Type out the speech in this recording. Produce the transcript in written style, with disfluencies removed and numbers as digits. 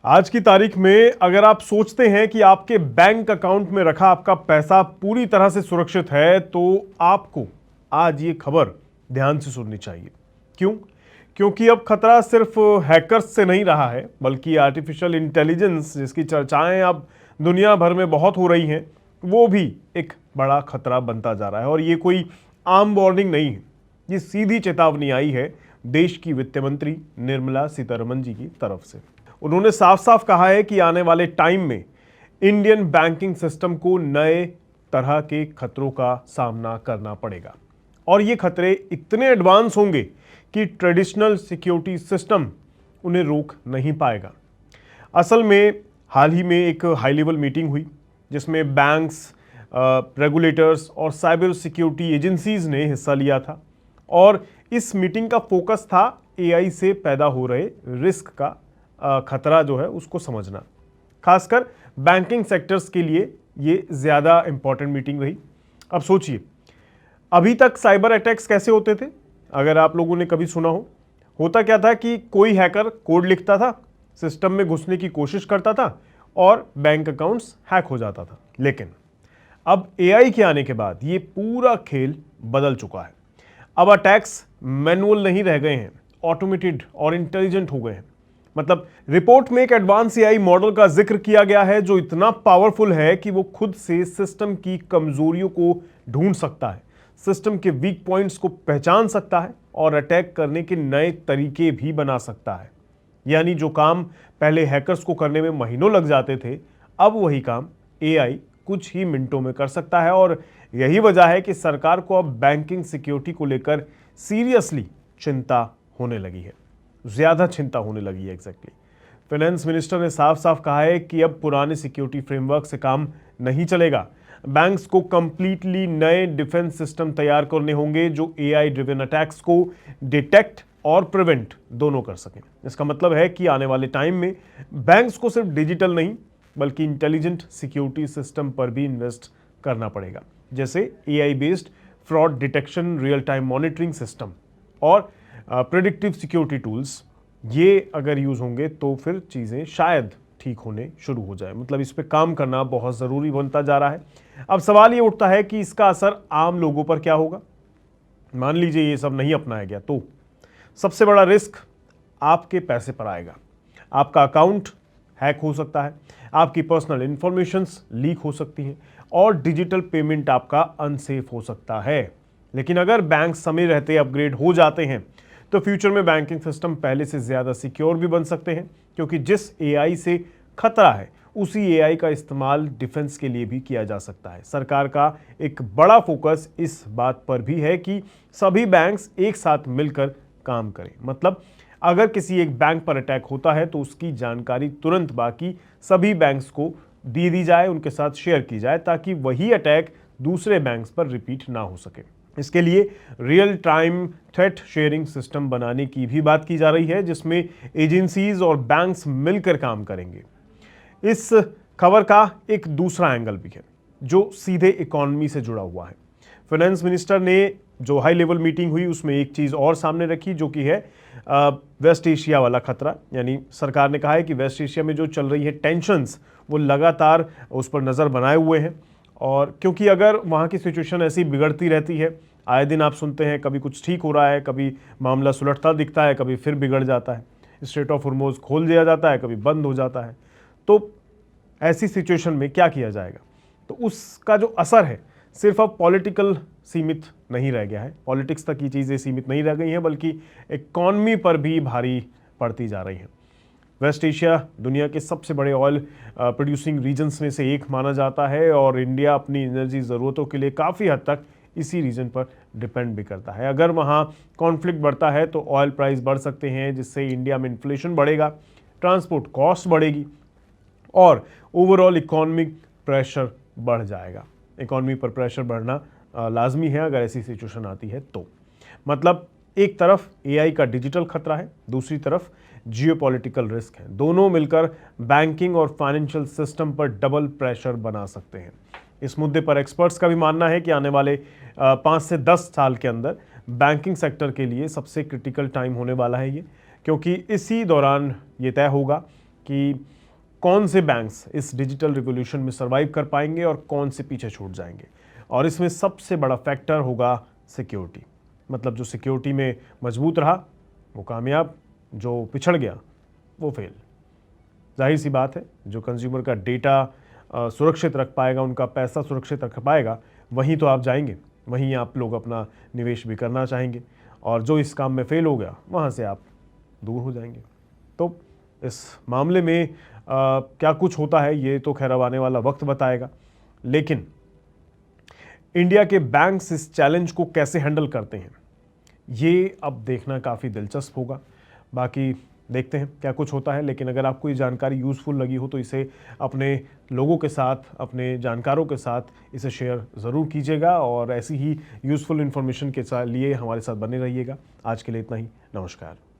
आज की तारीख में अगर आप सोचते हैं कि आपके बैंक अकाउंट में रखा आपका पैसा पूरी तरह से सुरक्षित है तो आपको आज ये खबर ध्यान से सुननी चाहिए। क्यों? क्योंकि अब खतरा सिर्फ हैकर्स से नहीं रहा है, बल्कि आर्टिफिशियल इंटेलिजेंस जिसकी चर्चाएं अब दुनिया भर में बहुत हो रही हैं, वो भी एक बड़ा खतरा बनता जा रहा है। और ये कोई आम वार्निंग नहीं है, ये सीधी चेतावनी आई है देश की वित्त मंत्री निर्मला सीतारमण जी की तरफ से। उन्होंने साफ साफ कहा है कि आने वाले टाइम में इंडियन बैंकिंग सिस्टम को नए तरह के खतरों का सामना करना पड़ेगा और ये खतरे इतने एडवांस होंगे कि ट्रेडिशनल सिक्योरिटी सिस्टम उन्हें रोक नहीं पाएगा। असल में हाल ही में एक हाई लेवल मीटिंग हुई जिसमें बैंक्स, रेगुलेटर्स और साइबर सिक्योरिटी एजेंसीज ने हिस्सा लिया था और इस मीटिंग का फोकस था एआई से पैदा हो रहे रिस्क का खतरा जो है उसको समझना। खासकर बैंकिंग सेक्टर्स के लिए ये ज़्यादा इंपॉर्टेंट मीटिंग रही। अब सोचिए, अभी तक साइबर अटैक्स कैसे होते थे? अगर आप लोगों ने कभी सुना होता क्या था कि कोई हैकर कोड लिखता था, सिस्टम में घुसने की कोशिश करता था और बैंक अकाउंट्स हैक हो जाता था। लेकिन अब एआई के आने के बाद ये पूरा खेल बदल चुका है। अब अटैक्स मैनुअल नहीं रह गए हैं, ऑटोमेटेड और इंटेलिजेंट हो गए हैं। मतलब रिपोर्ट में एक एडवांस एआई मॉडल का जिक्र किया गया है जो इतना पावरफुल है कि वो खुद से सिस्टम की कमजोरियों को ढूंढ सकता है, सिस्टम के वीक पॉइंट्स को पहचान सकता है और अटैक करने के नए तरीके भी बना सकता है। यानी जो काम पहले हैकर्स को करने में महीनों लग जाते थे, अब वही काम एआई कुछ ही मिनटों में कर सकता है। और यही वजह है कि सरकार को अब बैंकिंग सिक्योरिटी को लेकर सीरियसली चिंता होने लगी है, ज्यादा चिंता होने लगी है। एग्जैक्टली फाइनेंस मिनिस्टर ने साफ साफ कहा है कि अब पुराने सिक्योरिटी फ्रेमवर्क से काम नहीं चलेगा। बैंक्स को कंप्लीटली नए डिफेंस सिस्टम तैयार करने होंगे जो एआई ड्रिवन अटैक्स को डिटेक्ट और प्रिवेंट दोनों कर सकें। इसका मतलब है कि आने वाले टाइम में बैंक्स को सिर्फ डिजिटल नहीं बल्कि इंटेलिजेंट सिक्योरिटी सिस्टम पर भी इन्वेस्ट करना पड़ेगा, जैसे AI based fraud detection, real time monitoring system और प्रेडिक्टिव सिक्योरिटी टूल्स। ये अगर यूज़ होंगे तो फिर चीज़ें शायद ठीक होने शुरू हो जाए। मतलब इस पे काम करना बहुत ज़रूरी बनता जा रहा है। अब सवाल ये उठता है कि इसका असर आम लोगों पर क्या होगा। मान लीजिए ये सब नहीं अपनाया गया तो सबसे बड़ा रिस्क आपके पैसे पर आएगा। आपका अकाउंट हैक हो सकता है, आपकी पर्सनल इंफॉर्मेशंस लीक हो सकती हैं और डिजिटल पेमेंट आपका अनसेफ हो सकता है। लेकिन अगर बैंक समय रहते अपग्रेड हो जाते हैं तो फ्यूचर में बैंकिंग सिस्टम पहले से ज़्यादा सिक्योर भी बन सकते हैं, क्योंकि जिस एआई से खतरा है उसी एआई का इस्तेमाल डिफेंस के लिए भी किया जा सकता है। सरकार का एक बड़ा फोकस इस बात पर भी है कि सभी बैंक्स एक साथ मिलकर काम करें। मतलब अगर किसी एक बैंक पर अटैक होता है तो उसकी जानकारी तुरंत बाकी सभी बैंक्स को दे दी जाए, उनके साथ शेयर की जाए, ताकि वही अटैक दूसरे बैंक्स पर रिपीट ना हो सके। इसके लिए real time threat sharing system बनाने की भी बात की जा रही है, जिसमें एजेंसीज और बैंक्स मिलकर काम करेंगे। इस खबर का एक दूसरा एंगल भी है जो सीधे इकोनॉमी से जुड़ा हुआ है। फाइनेंस मिनिस्टर ने जो हाई लेवल मीटिंग हुई उसमें एक चीज़ और सामने रखी जो कि है वेस्ट एशिया वाला खतरा। यानी सरकार ने कहा है कि वेस्ट एशिया में जो चल रही है टेंशन्स, वो लगातार उस पर नज़र बनाए हुए हैं। और क्योंकि अगर वहाँ की सिचुएशन ऐसी बिगड़ती रहती है, आए दिन आप सुनते हैं कभी कुछ ठीक हो रहा है, कभी मामला सुलझता दिखता है, कभी फिर बिगड़ जाता है, स्ट्रेट ऑफ हॉर्मुज़ खोल दिया जाता है, कभी बंद हो जाता है। तो ऐसी सिचुएशन में क्या किया जाएगा? तो उसका जो असर है सिर्फ अब पॉलिटिकल सीमित नहीं रह गया है, पॉलिटिक्स तक की चीज़ें सीमित नहीं रह गई हैं, बल्कि इकॉनमी पर भी भारी पड़ती जा रही हैं। वेस्ट एशिया दुनिया के सबसे बड़े ऑयल प्रोड्यूसिंग रीजन्स में से एक माना जाता है और इंडिया अपनी एनर्जी ज़रूरतों के लिए काफ़ी हद तक इसी रीजन पर डिपेंड भी करता है। अगर वहाँ कॉन्फ्लिक्ट बढ़ता है तो ऑयल प्राइस बढ़ सकते हैं, जिससे इंडिया में इन्फ्लेशन बढ़ेगा, ट्रांसपोर्ट कॉस्ट बढ़ेगी और ओवरऑल इकोनॉमिक प्रेशर बढ़ जाएगा। इकोनॉमी पर प्रेशर बढ़ना लाजमी है अगर ऐसी सिचुएशन आती है तो। मतलब एक तरफ एआई का डिजिटल खतरा है, दूसरी तरफ जियोपॉलिटिकल रिस्क है। दोनों मिलकर बैंकिंग और फाइनेंशियल सिस्टम पर डबल प्रेशर बना सकते हैं। इस मुद्दे पर एक्सपर्ट्स का भी मानना है कि आने वाले 5 से 10 साल के अंदर बैंकिंग सेक्टर के लिए सबसे क्रिटिकल टाइम होने वाला है ये, क्योंकि इसी दौरान ये तय होगा कि कौन से बैंक्स इस डिजिटल रिवॉल्यूशन में सर्वाइव कर पाएंगे और कौन से पीछे छूट जाएंगे। और इसमें सबसे बड़ा फैक्टर होगा सिक्योरिटी। मतलब जो सिक्योरिटी में मजबूत रहा वो कामयाब, जो पिछड़ गया वो फेल। जाहिर सी बात है, जो कंज्यूमर का डेटा सुरक्षित रख पाएगा, उनका पैसा सुरक्षित रख पाएगा, वहीं तो आप जाएंगे, वहीं आप लोग अपना निवेश भी करना चाहेंगे। और जो इस काम में फेल हो गया वहाँ से आप दूर हो जाएंगे। तो इस मामले में क्या कुछ होता है ये तो खैर अब आने वाला वक्त बताएगा, लेकिन इंडिया के बैंक्स इस चैलेंज को कैसे हैंडल करते हैं ये अब देखना काफ़ी दिलचस्प होगा। बाकी देखते हैं क्या कुछ होता है। लेकिन अगर आपको ये जानकारी यूज़फुल लगी हो तो इसे अपने लोगों के साथ, अपने जानकारों के साथ इसे शेयर ज़रूर कीजिएगा और ऐसी ही यूज़फुल इन्फॉर्मेशन के लिए हमारे साथ बने रहिएगा। आज के लिए इतना ही। नमस्कार।